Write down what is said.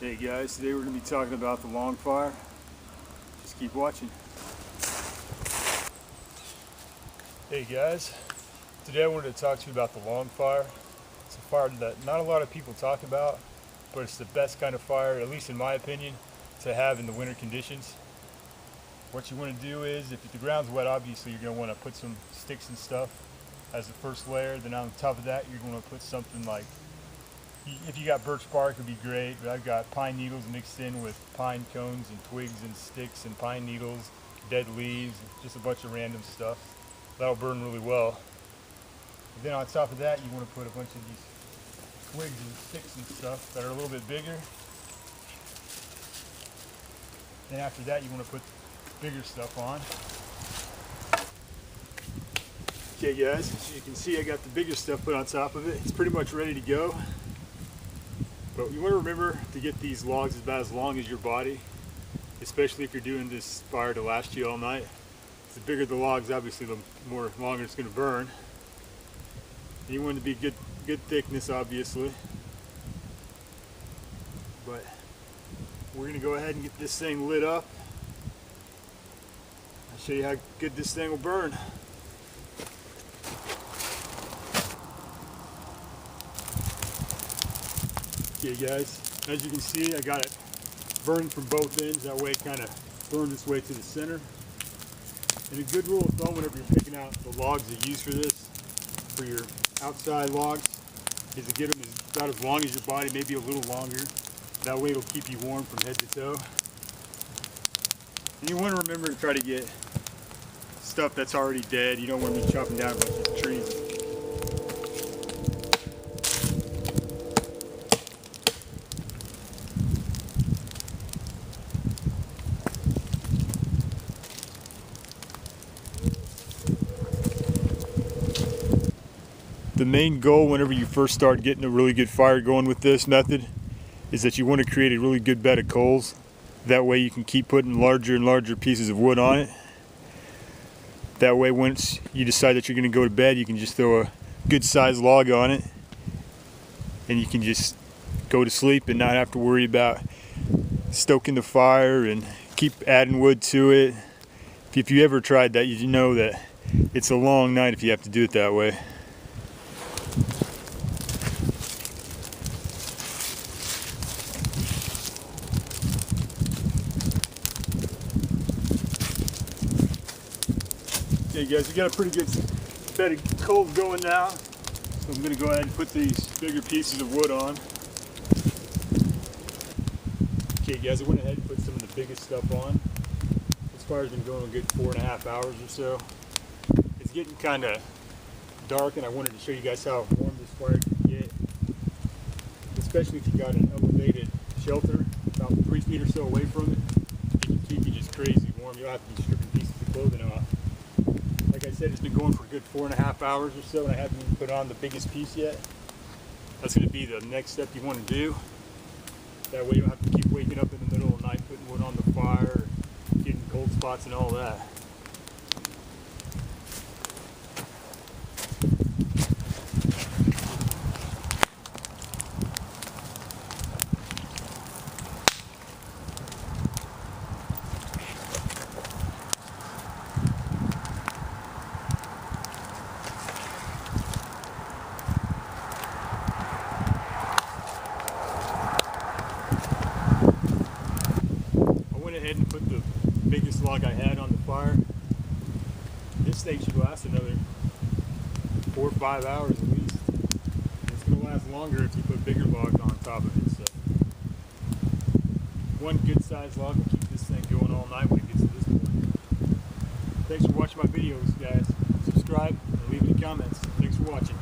Hey guys, today we're going to be talking about the long fire. Just keep watching. Hey guys, today I wanted to talk to you about the long fire. It's a fire that not a lot of people talk about, but it's the best kind of fire, at least in my opinion, to have in the winter conditions. What you want to do is, if the ground's wet, obviously you're going to want to put some sticks and stuff as the first layer. Then on top of that, you're going to put something like, if you got birch bark, it would be great, but I've got pine needles mixed in with pine cones and twigs and sticks and pine needles, dead leaves, just a bunch of random stuff. That'll burn really well. And then on top of that, you want to put a bunch of these twigs and sticks and stuff that are a little bit bigger. Then after that, you want to put bigger stuff on. Okay guys, as you can see, I got the bigger stuff put on top of it. It's pretty much ready to go. But you want to remember to get these logs about as long as your body, especially if you're doing this fire to last you all night. The bigger the logs, obviously, the more longer it's going to burn. And you want it to be good thickness, obviously. But we're going to go ahead and get this thing lit up. I'll show you how good this thing will burn. Okay guys, as you can see, I got it burning from both ends. That way it kind of burns its way to the center. And a good rule of thumb whenever you're picking out the logs that you use for this, for your outside logs, is to get them about as long as your body, maybe a little longer. That way it'll keep you warm from head to toe. And you want to remember to try to get stuff that's already dead. You don't want to be chopping down a bunch of trees. The main goal whenever you first start getting a really good fire going with this method is that you want to create a really good bed of coals. That way you can keep putting larger and larger pieces of wood on it. That way once you decide that you're going to go to bed, you can just throw a good sized log on it and you can just go to sleep and not have to worry about stoking the fire and keep adding wood to it. If you ever tried that, you know that it's a long night if you have to do it that way. Okay guys, we got a pretty good bed of coals going now. So I'm going to go ahead and put these bigger pieces of wood on. Okay guys, I went ahead and put some of the biggest stuff on. This fire's been going a good 4.5 hours or so. It's getting kind of dark and I wanted to show you guys how warm this fire can get. Especially if you got an elevated shelter about 3 feet or so away from it. It can keep you just crazy warm. You'll have to be stripping pieces of clothing off. Like I said, it's been going for a good 4.5 hours or so and I haven't even put on the biggest piece yet. That's going to be the next step you want to do. That way you don't have to keep waking up in the middle of the night putting wood on the fire, getting cold spots and all that. And put the biggest log I had on the fire. This thing should last another 4 or 5 hours at least. It's going to last longer if you put bigger logs on top of it. So one good sized log will keep this thing going all night when it gets to this point. Thanks for watching my videos guys. Subscribe and leave any comments. Thanks for watching.